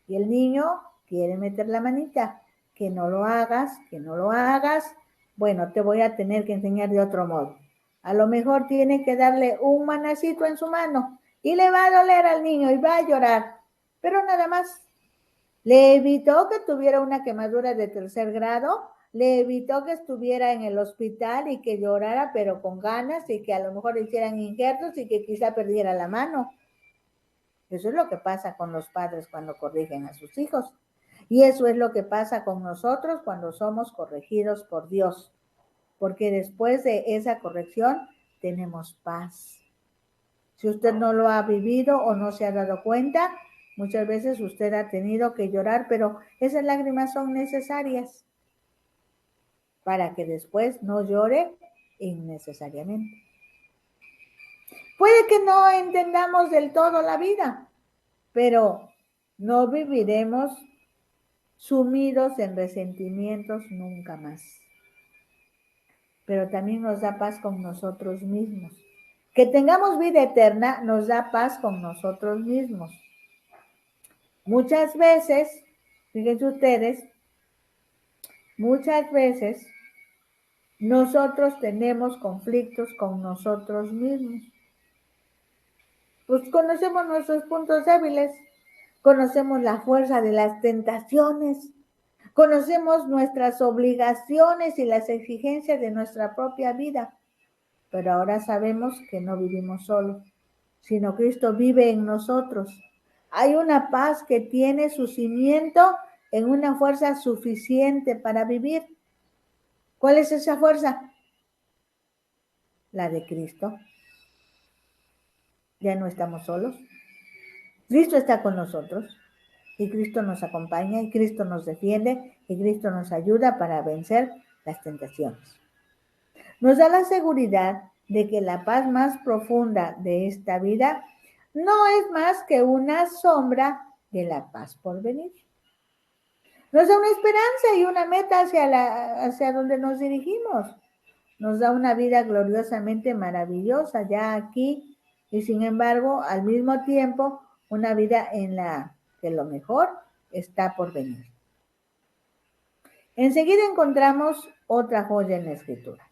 Y el niño quiere meter la manita, que no lo hagas, que no lo hagas. Bueno, te voy a tener que enseñar de otro modo. A lo mejor tiene que darle un manacito en su mano y le va a doler al niño y va a llorar, pero nada más. Le evitó que tuviera una quemadura de 3er grado, le evitó que estuviera en el hospital y que llorara, pero con ganas, y que a lo mejor le hicieran injertos y que quizá perdiera la mano. Eso es lo que pasa con los padres cuando corrigen a sus hijos. Y eso es lo que pasa con nosotros cuando somos corregidos por Dios. Porque después de esa corrección tenemos paz. Si usted no lo ha vivido o no se ha dado cuenta, muchas veces usted ha tenido que llorar, pero esas lágrimas son necesarias para que después no llore innecesariamente. Puede que no entendamos del todo la vida, pero no viviremos sumidos en resentimientos nunca más. Pero también nos da paz con nosotros mismos. Que tengamos vida eterna nos da paz con nosotros mismos. Muchas veces, fíjense ustedes, muchas veces nosotros tenemos conflictos con nosotros mismos. Pues conocemos nuestros puntos débiles, conocemos la fuerza de las tentaciones, conocemos nuestras obligaciones y las exigencias de nuestra propia vida, pero ahora sabemos que no vivimos solos, sino Cristo vive en nosotros. Hay una paz que tiene su cimiento en una fuerza suficiente para vivir. ¿Cuál es esa fuerza? la de Cristo. Ya no estamos solos. Cristo está con nosotros y Cristo nos acompaña y Cristo nos defiende y Cristo nos ayuda para vencer las tentaciones. Nos da la seguridad de que la paz más profunda de esta vida no es más que una sombra de la paz por venir. Nos da una esperanza y una meta hacia donde nos dirigimos. Nos da una vida gloriosamente maravillosa ya aquí y sin embargo al mismo tiempo una vida en la que lo mejor está por venir. Enseguida encontramos otra joya en la Escritura.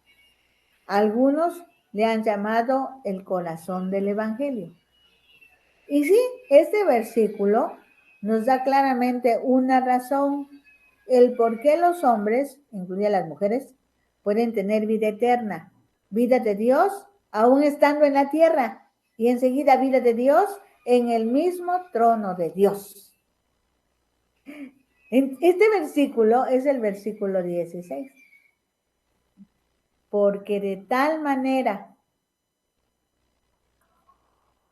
Algunos le han llamado el corazón del Evangelio. Y sí, este versículo nos da claramente una razón, el por qué los hombres, incluidas las mujeres, pueden tener vida eterna, vida de Dios, aún estando en la tierra, y enseguida vida de Dios en el mismo trono de Dios. Este versículo es el versículo 16. Porque de tal manera,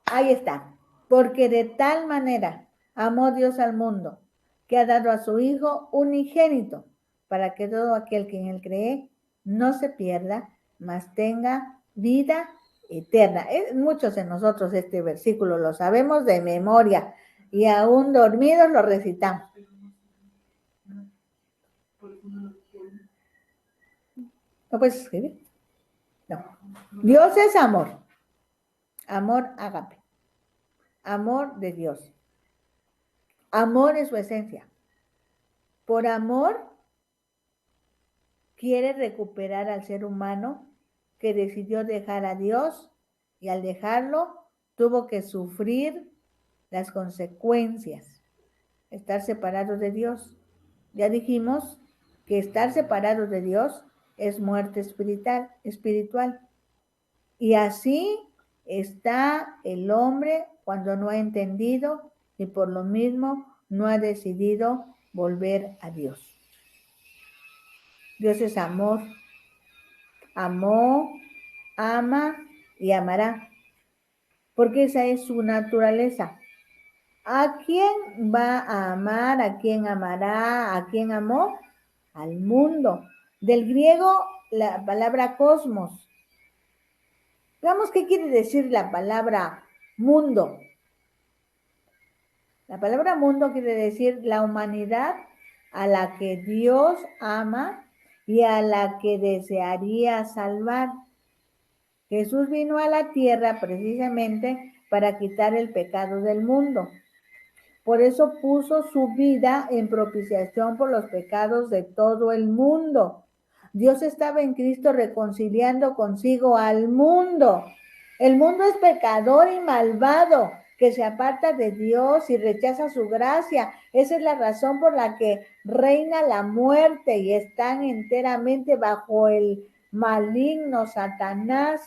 ahí está, porque de tal manera amó Dios al mundo, que ha dado a su Hijo unigénito, para que todo aquel que en él cree no se pierda, mas tenga vida eterna. Muchos de nosotros este versículo lo sabemos de memoria y aún dormidos lo recitamos. ¿No puedes escribir? No. Dios es amor. Amor ágape. Amor de Dios. Amor es su esencia. Por amor quiere recuperar al ser humano que decidió dejar a Dios y al dejarlo tuvo que sufrir las consecuencias, estar separado de Dios. Ya dijimos que estar separado de Dios es muerte espiritual. Y así está el hombre cuando no ha entendido y por lo mismo no ha decidido volver a Dios. Dios es amor. Amó, ama y amará, porque esa es su naturaleza. ¿A quién va a amar? ¿A quién amará? ¿A quién amó? Al mundo. Del griego, la palabra cosmos. Veamos qué quiere decir la palabra mundo. La palabra mundo quiere decir la humanidad a la que Dios ama y a la que desearía salvar. Jesús vino a la tierra precisamente para quitar el pecado del mundo. Por eso puso su vida en propiciación por los pecados de todo el mundo. Dios estaba en Cristo reconciliando consigo al mundo. El mundo es pecador y malvado, que se aparta de Dios y rechaza su gracia. Esa es la razón por la que reina la muerte y están enteramente bajo el maligno Satanás.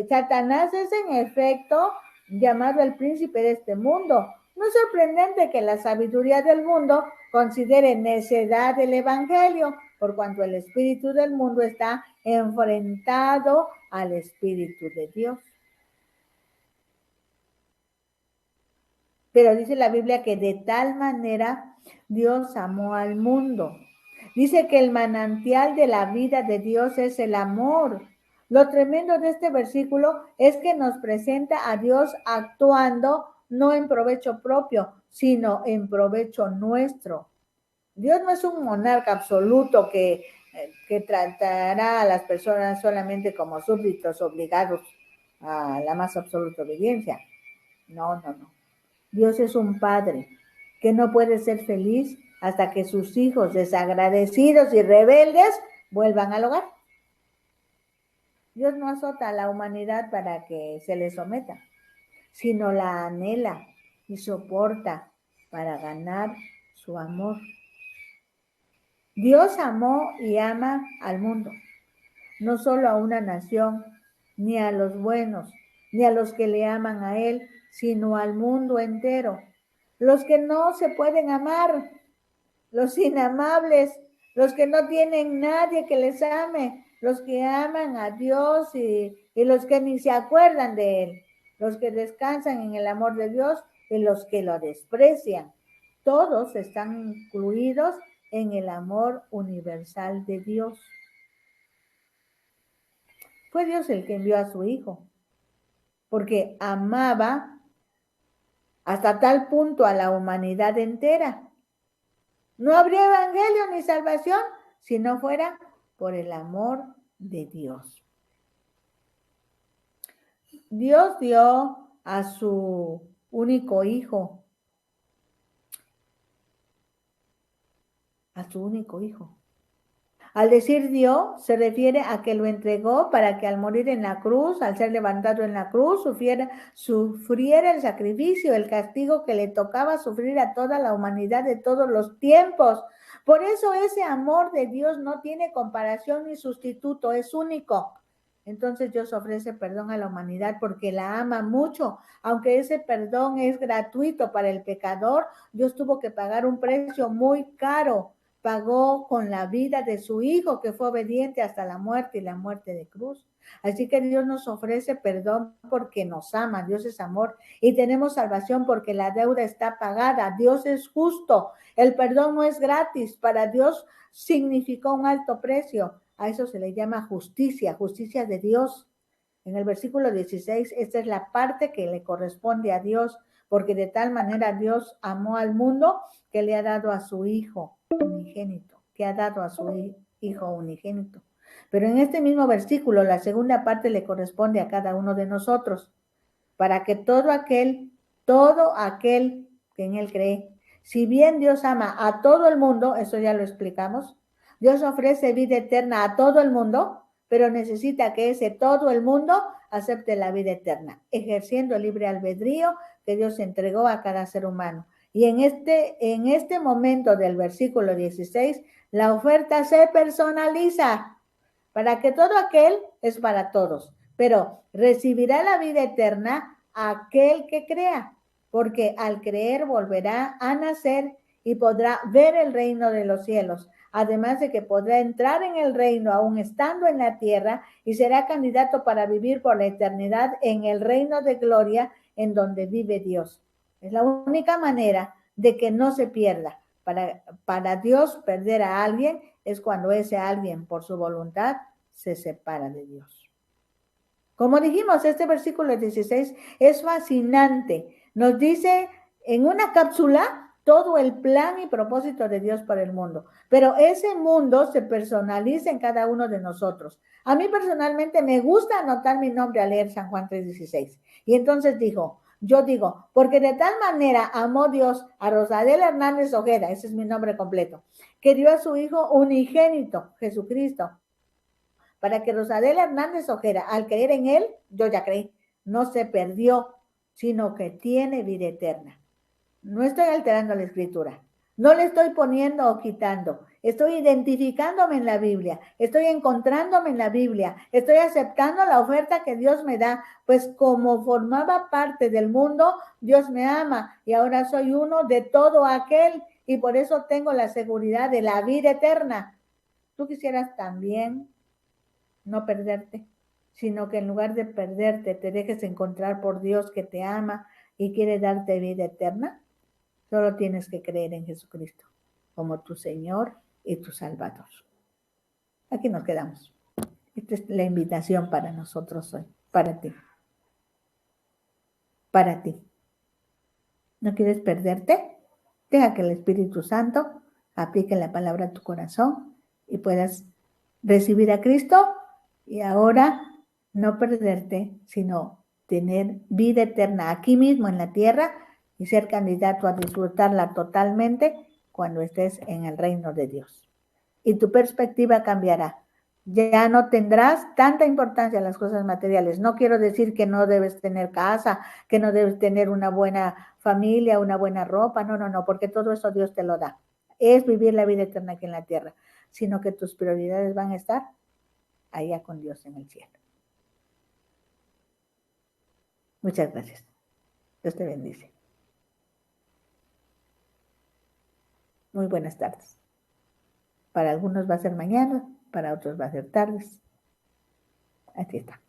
Satanás es en efecto llamado el príncipe de este mundo. No es sorprendente que la sabiduría del mundo considere necedad el evangelio, por cuanto el espíritu del mundo está enfrentado al espíritu de Dios. Pero dice la Biblia que de tal manera Dios amó al mundo. Dice que el manantial de la vida de Dios es el amor. Lo tremendo de este versículo es que nos presenta a Dios actuando no en provecho propio, sino en provecho nuestro. Dios no es un monarca absoluto que tratará a las personas solamente como súbditos obligados a la más absoluta obediencia. No. Dios es un padre que no puede ser feliz hasta que sus hijos desagradecidos y rebeldes vuelvan al hogar. Dios no azota a la humanidad para que se le someta, sino la anhela y soporta para ganar su amor. Dios amó y ama al mundo, no solo a una nación, ni a los buenos, ni a los que le aman a Él, sino al mundo entero. Los que no se pueden amar, los inamables, los que no tienen nadie que les ame, los que aman a Dios y los que ni se acuerdan de Él, los que descansan en el amor de Dios y los que lo desprecian. Todos están incluidos en el amor universal de Dios. Fue Dios el que envió a su Hijo, porque amaba hasta tal punto a la humanidad entera. No habría evangelio ni salvación si no fuera por el amor de Dios. Dios dio a su único hijo, Al decir dio, se refiere a que lo entregó para que al morir en la cruz, al ser levantado en la cruz, sufriera el sacrificio, el castigo que le tocaba sufrir a toda la humanidad de todos los tiempos. Por eso ese amor de Dios no tiene comparación ni sustituto, es único. Entonces Dios ofrece perdón a la humanidad porque la ama mucho. Aunque ese perdón es gratuito para el pecador, Dios tuvo que pagar un precio muy caro. Pagó con la vida de su Hijo, que fue obediente hasta la muerte y la muerte de cruz. Así que Dios nos ofrece perdón porque nos ama. Dios es amor. Y tenemos salvación porque la deuda está pagada. Dios es justo. El perdón no es gratis. Para Dios significó un alto precio. A eso se le llama justicia, justicia de Dios. En el versículo 16, esta es la parte que le corresponde a Dios, porque de tal manera Dios amó al mundo que le ha dado a su Hijo unigénito, Pero en este mismo versículo, la segunda parte le corresponde a cada uno de nosotros, para que todo aquel que en Él cree, si bien Dios ama a todo el mundo, eso ya lo explicamos, Dios ofrece vida eterna a todo el mundo, pero necesita que ese todo el mundo acepte la vida eterna, ejerciendo el libre albedrío que Dios entregó a cada ser humano. Y en este momento del versículo 16, la oferta se personaliza para que todo aquel es para todos, pero recibirá la vida eterna aquel que crea, porque al creer volverá a nacer y podrá ver el reino de los cielos, además de que podrá entrar en el reino aún estando en la tierra y será candidato para vivir por la eternidad en el reino de gloria en donde vive Dios. Es la única manera de que no se pierda. Para Dios, perder a alguien es cuando ese alguien, por su voluntad, se separa de Dios. Como dijimos, este versículo 16 es fascinante. Nos dice en una cápsula todo el plan y propósito de Dios para el mundo. Pero ese mundo se personaliza en cada uno de nosotros. A mí personalmente me gusta anotar mi nombre al leer San Juan 3:16. Y entonces yo digo, porque de tal manera amó Dios a Rosadela Hernández Ojeda, ese es mi nombre completo, que dio a su Hijo unigénito, Jesucristo, para que Rosadela Hernández Ojeda, al creer en Él, yo ya creí, no se perdió, sino que tiene vida eterna. No estoy alterando la escritura, no le estoy poniendo o quitando, estoy identificándome en la Biblia, estoy encontrándome en la Biblia, estoy aceptando la oferta que Dios me da, pues como formaba parte del mundo, Dios me ama y ahora soy uno de todo aquel y por eso tengo la seguridad de la vida eterna. ¿Tú quisieras también no perderte, sino que en lugar de perderte te dejes encontrar por Dios que te ama y quiere darte vida eterna? Solo tienes que creer en Jesucristo como tu Señor y tu Salvador. Aquí nos quedamos. Esta es la invitación para nosotros hoy, para ti. Para ti. ¿No quieres perderte? Deja que el Espíritu Santo aplique la palabra a tu corazón y puedas recibir a Cristo y ahora no perderte, sino tener vida eterna aquí mismo en la tierra y ser candidato a disfrutarla totalmente cuando estés en el reino de Dios. Y tu perspectiva cambiará. Ya no tendrás tanta importancia en las cosas materiales. No quiero decir que no debes tener casa, que no debes tener una buena familia, una buena ropa. No, porque todo eso Dios te lo da. Es vivir la vida eterna aquí en la tierra, sino que tus prioridades van a estar allá con Dios en el cielo. Muchas gracias. Dios te bendice. Muy buenas tardes. Para algunos va a ser mañana, para otros va a ser tardes. Así está.